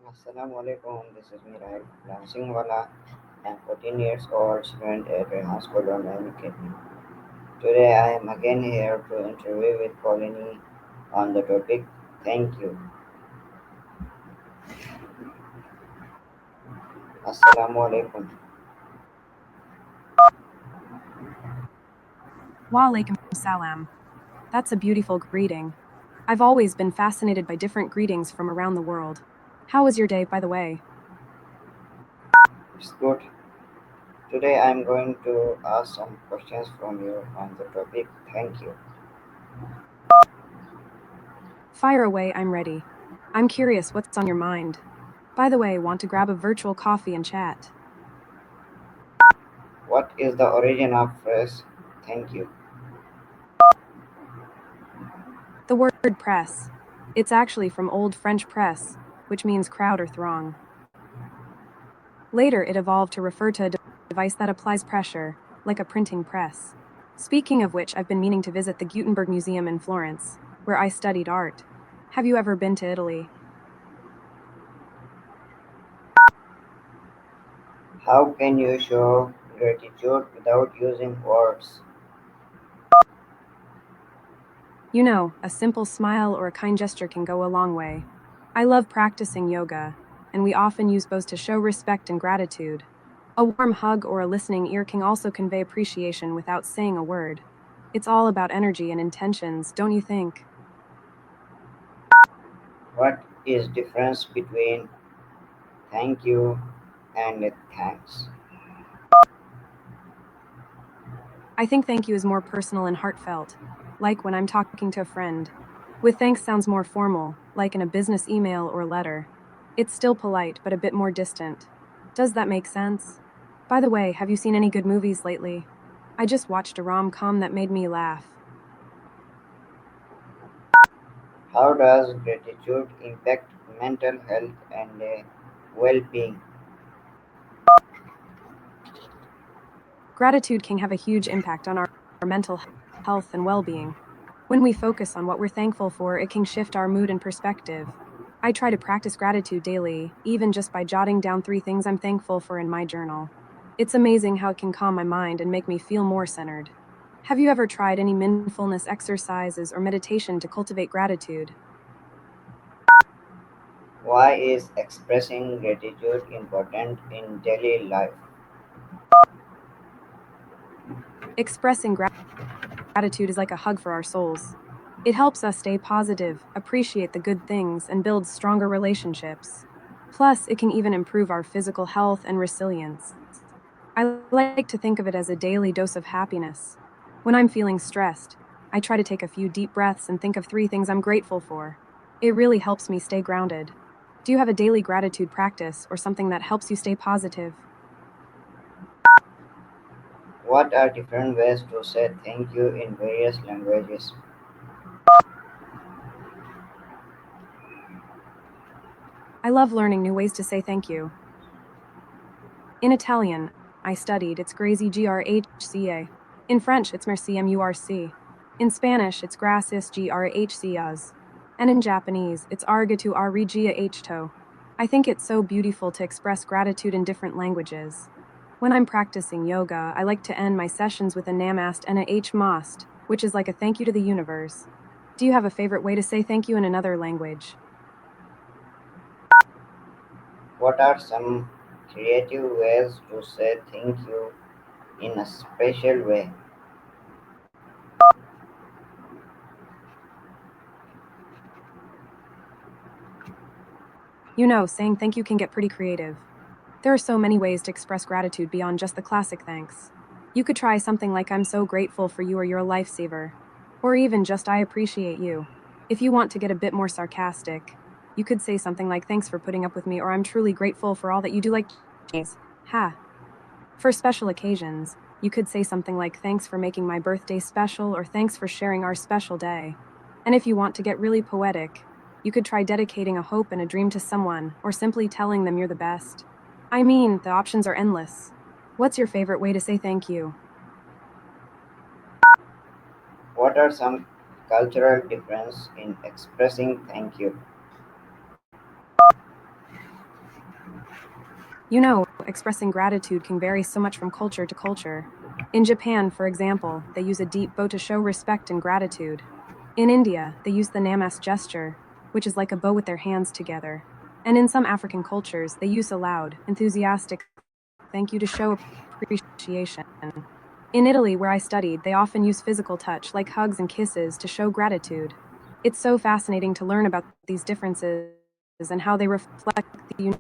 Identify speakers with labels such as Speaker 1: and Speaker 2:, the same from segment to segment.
Speaker 1: Assalamualaikum, this is me Raheel FreelancingWala. I'm 14 years old student at Rehan School Academy. Today I am again here to interview with CallAnnie on the topic Thank you. Assalamualaikum.
Speaker 2: Walaikum salam. That's a beautiful greeting. I've always been fascinated by different greetings from around the world. How was your day, by the way?
Speaker 1: It's good. Today I am going to ask some questions from you on the topic Thank you.
Speaker 2: Fire away, I'm ready. I'm curious what's on your mind. By the way, want to grab a virtual coffee and chat?
Speaker 1: What is the origin of phrase Thank you?
Speaker 2: The word press. It's actually from Old French press, which means crowd or throng. Later, it evolved to refer to a device that applies pressure, like a printing press. Speaking of which, I've been meaning to visit the Gutenberg Museum in Florence, where I studied art. Have you ever been to Italy?
Speaker 1: How can you show gratitude without using words?
Speaker 2: You know, a simple smile or a kind gesture can go a long way. I love practicing yoga, and we often use bows to show respect and gratitude. A warm hug or a listening ear can also convey appreciation without saying a word. It's all about energy and intentions, don't you think?
Speaker 1: What is difference between thank you and thanks?
Speaker 2: I think thank you is more personal and heartfelt, like when I'm talking to a friend. With thanks sounds more formal, like in a business email or letter. It's still polite, but a bit more distant. Does that make sense? By the way, have you seen any good movies lately? I just watched a rom-com that made me laugh.
Speaker 1: How does gratitude impact mental health and well-being?
Speaker 2: Gratitude can have a huge impact on our mental health and well-being. When we focus on what we're thankful for, it can shift our mood and perspective. I try to practice gratitude daily, even just by jotting down 3 things I'm thankful for in my journal. It's amazing how it can calm my mind and make me feel more centered. Have you ever tried any mindfulness exercises or meditation to cultivate gratitude?
Speaker 1: Why is expressing gratitude important in daily life?
Speaker 2: Expressing gratitude is like a hug for our souls. It helps us stay positive, appreciate the good things, and build stronger relationships. Plus, it can even improve our physical health and resilience. I like to think of it as a daily dose of happiness. When I'm feeling stressed, I try to take a few deep breaths and think of 3 things I'm grateful for. It really helps me stay grounded. Do you have a daily gratitude practice or something that helps you stay positive?
Speaker 1: What are different ways to say thank you in various languages?
Speaker 2: I love learning new ways to say thank you. In Italian, I studied it's grazie. In French, it's merci. In Spanish, it's gracias. And in Japanese, it's arigato. I think it's so beautiful to express gratitude in different languages. When I'm practicing yoga, I like to end my sessions with a namast and a most, which is like a thank you to the universe. Do you have a favorite way to say thank you in another language?
Speaker 1: What are some creative ways to say thank you in a special way?
Speaker 2: You know, saying thank you can get pretty creative. There are so many ways to express gratitude beyond just the classic thanks. You could try something like I'm so grateful for you or you're a lifesaver. Or even just I appreciate you. If you want to get a bit more sarcastic, you could say something like thanks for putting up with me or I'm truly grateful for all that you do like cheese. Ha. For special occasions, you could say something like thanks for making my birthday special or thanks for sharing our special day. And if you want to get really poetic, you could try dedicating a hope and a dream to someone or simply telling them you're the best. I mean, the options are endless. What's your favorite way to say thank you?
Speaker 1: What are some cultural differences in expressing thank you?
Speaker 2: You know, expressing gratitude can vary so much from culture to culture. In Japan, for example, they use a deep bow to show respect and gratitude. In India, they use the namas gesture, which is like a bow with their hands together. And in some African cultures, they use a loud, enthusiastic thank you to show appreciation. In Italy, where I studied, they often use physical touch, like hugs and kisses, to show gratitude. It's so fascinating to learn about these differences and how they reflect the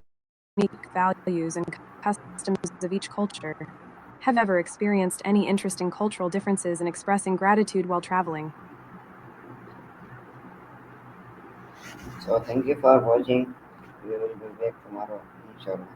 Speaker 2: unique values and customs of each culture. Have you ever experienced any interesting cultural differences in expressing gratitude while traveling?
Speaker 1: So thank you for watching. We will be back tomorrow, inshallah.